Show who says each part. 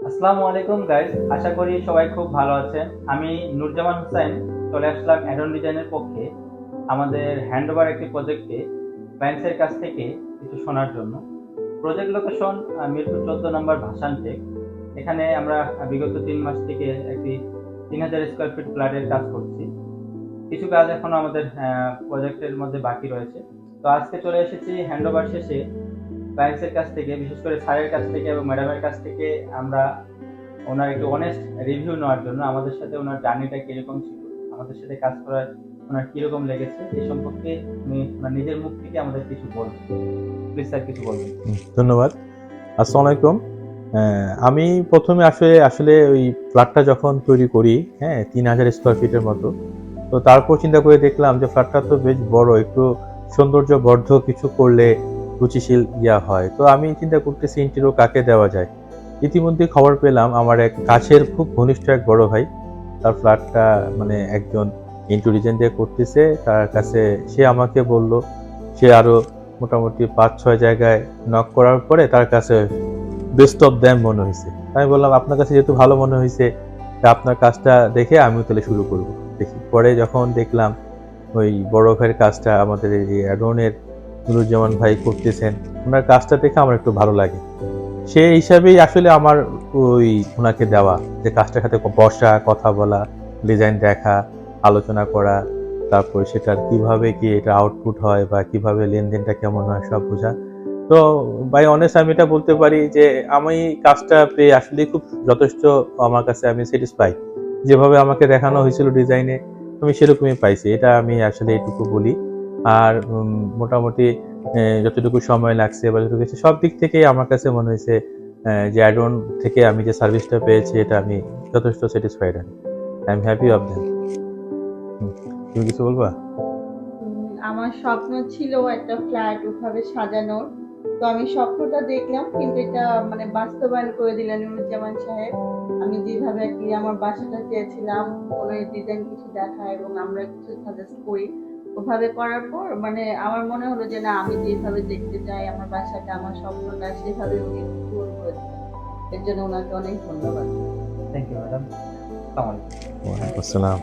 Speaker 1: আসসালামু আলাইকুম গাইস, আশা করি সবাই খুব ভালো আছেন। আমি নুরজামান হোসেন চলে আসলাম অ্যাডন ডিজাইনের পক্ষে আমাদের হ্যান্ডওভার একটি প্রজেক্টে ক্লায়েন্টসের কাছ থেকে কিছু শোনার জন্য। প্রজেক্ট লোকেশন মিরপুর 14 নম্বর ভাসান টেক। এখানে আমরা বিগত 3 মাস থেকে একটি 3000 স্কোয়ার ফিট ফ্ল্যাটের কাজ করছি। কিছু কাজ এখনো আমাদের প্রজেক্টের মধ্যে বাকি রয়েছে। তো আজকে চলে এসেছি হ্যান্ডওভার শেষে ক্লায়েন্টসের কাছ থেকে, বিশেষ করে স্যারের কাছ থেকে এবং ম্যাডামের কাছ থেকে আমরা ওনার একটু অনেস্ট রিভিউ নেওয়ার জন্য। আমাদের সাথে ওনার জার্নিটা কিরকম ছিল, আমাদের সাথে কাজ করার ওনার কিরকম লেগেছে, এই সম্পর্কে উনি ওনার নিজের মুখ থেকে আমাদের কিছু বলবেন। প্লিজ স্যার কিছু বলবেন।
Speaker 2: ধন্যবাদ। আসসালামু আলাইকুম। আমি প্রথমে আসলে আসলে ওই ফ্ল্যাটটা যখন তৈরি করি, হ্যাঁ, 3000 স্কোয়ার ফিটের মতো। তো তারপর চিন্তা করে দেখলাম যে ফ্ল্যাটটা তো বেশ বড়, একটু সৌন্দর্যবর্ধক কিছু করলে রুচিশীল হয়। তো আমি চিন্তা করতেছি ইন্টেরিয়র কাকে দেওয়া যায়। ইতিমধ্যে খবর পেলাম আমার এক কাছের খুব ঘনিষ্ঠ এক বড় ভাই, তার ফ্ল্যাটটা মানে একজন ইন্টেরিয়র ডিজাইন দিয়ে করতেছে। তার কাছে সে আমাকে বলল, সে আরো মোটামুটি 5-6 জায়গায় নক করার পরে তার কাছে বেস্ট অফ দ্যাম মনে হয়েছে। আমি বললাম, আপনার কাছে যেহেতু ভালো মনে হয়েছে, তা আপনার কাজটা দেখে আমিও তাহলে শুরু করব। দেখি পরে যখন দেখলাম ওই বড় ভাইয়ের কাজটা আমাদের এই অ্যাডনের নুরুজ্জামান ভাই করতেছেন, ওনার কাজটা দেখে আমার একটু ভালো লাগে। সে হিসাবেই আসলে আমার ওই ওনাকে দেওয়া, যে কাজটার সাথে বসা, কথা বলা, ডিজাইন দেখা, আলোচনা করা, তারপর সেটার কিভাবে কি এটা আউটপুট হয় বা কিভাবে লেনদেনটা কেমন হয় সব বোঝা। তো বাই অনেস্ট আমি এটা বলতে পারি যে আমি কাজটা পেয়ে আসলে খুব যথেষ্ট, আমার কাছে আমি স্যাটিসফাই। যেভাবে আমাকে দেখানো হয়েছিল ডিজাইনে, আমি সেরকমই পাইছি, এটা আমি আসলে এটুকু বলি। আর মোটামুটি যতটুকু সময় লাগছে বা যতটুকু হয়েছে, সব দিক থেকেই আমার কাছে মনে হয়েছে যে অ্যাডন থেকে আমি যে সার্ভিসটা পেয়েছি এটা আমি যথেষ্ট satisfied. I am happy of them. তুমি কিছু বলবা?
Speaker 3: আমার স্বপ্ন ছিল একটা ফ্ল্যাট ওভাবে সাজানোর। তো আমি স্বপ্নটা দেখলাম, কিন্তু এটা মানে বাস্তবায়ন করে দিলেন নুরুজ্জামান সাহেব। আমি যেভাবে আর কি আমার বাসাটা চেয়েছিলাম, কোনো ডিজাইন কিছু দেখা এবং আমরা কিছু সাজেস্ট করি, ওভাবে করার পর মানে আমার মনে হলো যে না, আমি যেভাবে দেখতে চাই আমার বাসাটা, আমার স্বপ্নটা, সেভাবে উনি পূরণ করে দিলেন। এর জন্য ওনাকে অনেক ধন্যবাদ।
Speaker 1: Thank you madam. আসসালামু আলাইকুম।
Speaker 2: ওয়ালাইকুম আসসালাম।